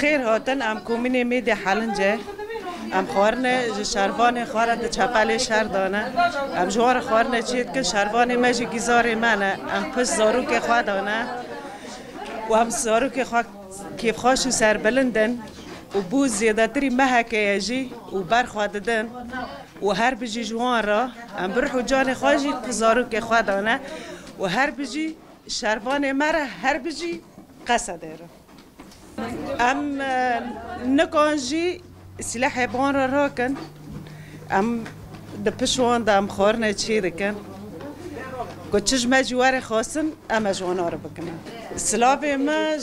بخیر هاتن ام کومینی میدی حلنجه ام خوارنه شروان خوارد چپالی شهر دانه ام جوار خوارنه چید که شروان مجی گیزار منه ام پس زارو که خواه دانه و ام زارو که خواه کیف خواشو سر بلندن و بو زیاده تری محکه یجی و برخواه دادن و هر بجی جوان را ام برحو جان خواهی پس زارو که خواه دانه و هر بجی شروان مره هر بجی قصده را ام نکانجی سلاح بان را راکن ام دپشوان دا ام خورنه چی دکن که چش مجوار خواستن ام جوانا را بکنن سلاح ما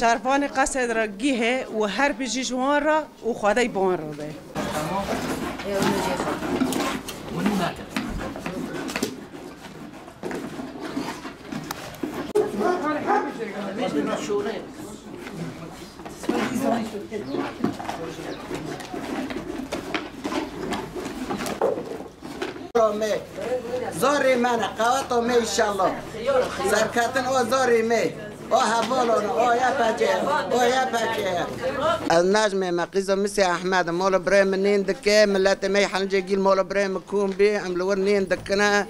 شرفان قصد را گیه و هر بجی جوان را و خواهی بان را ده زاری من قوات و می انشالله سرکتن او زاری می او حوالون او یا پجه از نجم مقیزه مثل احمد مولا برای منین دکه ملت می حنجه گیل مولا برای مکون بی عملور نین دکنه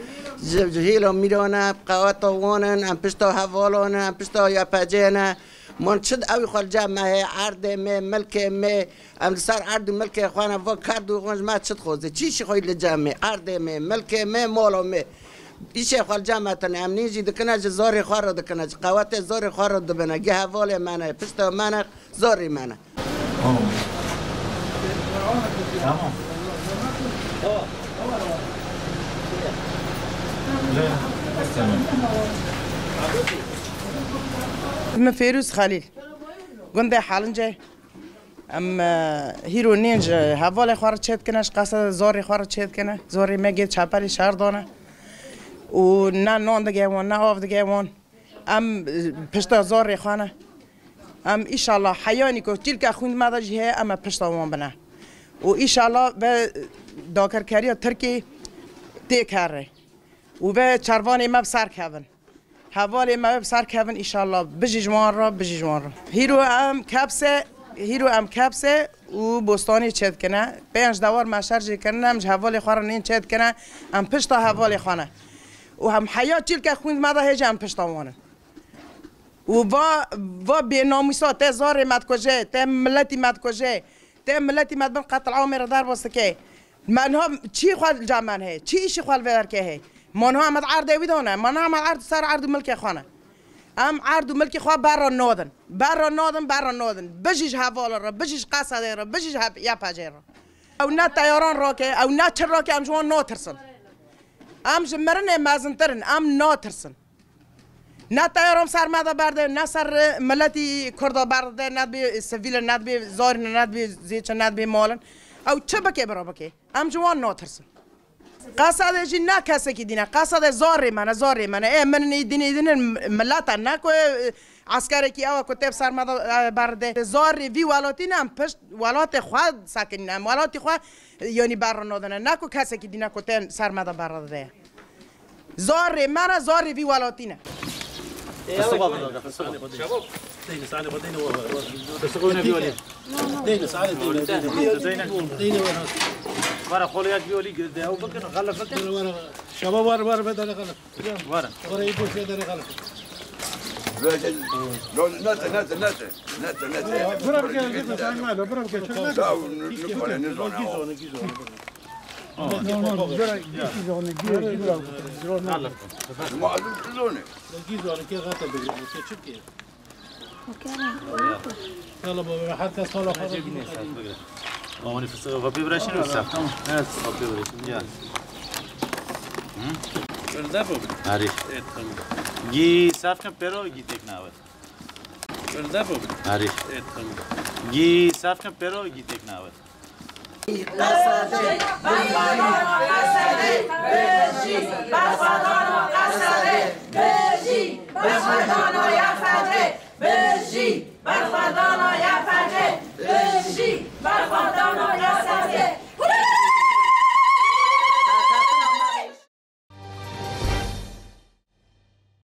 جهیل و میرونه قوات و وانن ام پشتا حوالون ام پشتا یا پجه نه من شد اوی خال جمعه عرض می ملک می ام سر عرض ملک خوانا و کرد و خونج ما شد خوزه چیشی خوی لجمع عرض می ملک می مولا می ایشه خال جمعه تنه ام نیجی دکنه زاری خوار دکنه قوات زاری خوار دبنه گه حوال منه پشتا منه زاری منه من فیروز خلیل گنده حالنجه ام هیرو نینج حوال خوار چید کنش قصد زاری خوار چید کنه زاری مگه چپری شهر دانه و نه نان دگه وان نه آف دگه وان ام پشتا زاری خانه ام ایشالله حیانی که تیل که خوند ماده جیه ام پشتا وان بنه و ایشالله به داکرکاری ترکی تی کاره و به چروانی مب سر کهون حوالی مب سر کهون ایشالله بجی جوان را هیرو ام کبسه و بستانی چید کنه پنج دوار مشرجی کنه ام حوالی خوار نین چید کنه ام پشتا حوالی خانه و هم حیات چیل که خوند ماده هیچ ام پشتا وانه و به ناموسا ته زاری مد کجه ته ملتی مد کجه ته ملتی مد بن قتل عامر دار واسکه منها چی خال جامن ہے چی ایشی خال ودر که ہے منها مد عرض ویدونه منها مد عرض سر عرض ملک خانه ام عرض ملک خوا برا نادن بجیش حوال را بجیش قصده را بجیش یا پجه را او نه تیاران را که او نه چر را که ام جوان ناترسن ام جمرن مازنترن ام ناترسن نه تیارم سر ماده برده نه سر ملتی کردا برده نه به سویل نه به زار نه به زیچ نه به مالن او چه بکه برا بکه ام جوان ناترسن قصد جی نه کسی که دینه قصد زاری منه من دینه ملت نه که عسکری که او کتاب سر ماده برده زاری وی ولاتی نه پشت ولات خود ساکن نه ولاتی خود یعنی بر نادنه نه که کسی که دینه کتاب سر ماده برده زاری منه زاری وی ولاتی نه ورا خوليات بيولي قد او بكن غلط بكن شباب ورا بدل غلط ورا يقول في دار غلط لو نزل برا بكن تعال معنا برا بكن يلا بابا حتى صلاه خلاص مامانی فسق و ببرشین رو ساختم نه صاحب ببرشین یا برزا بابا آره گی صاف کن پرو گی تک ناود برزا بابا آره گی صاف کن پرو گی تک ناود بجی برخوردانا یا فجه بجی برخوردانا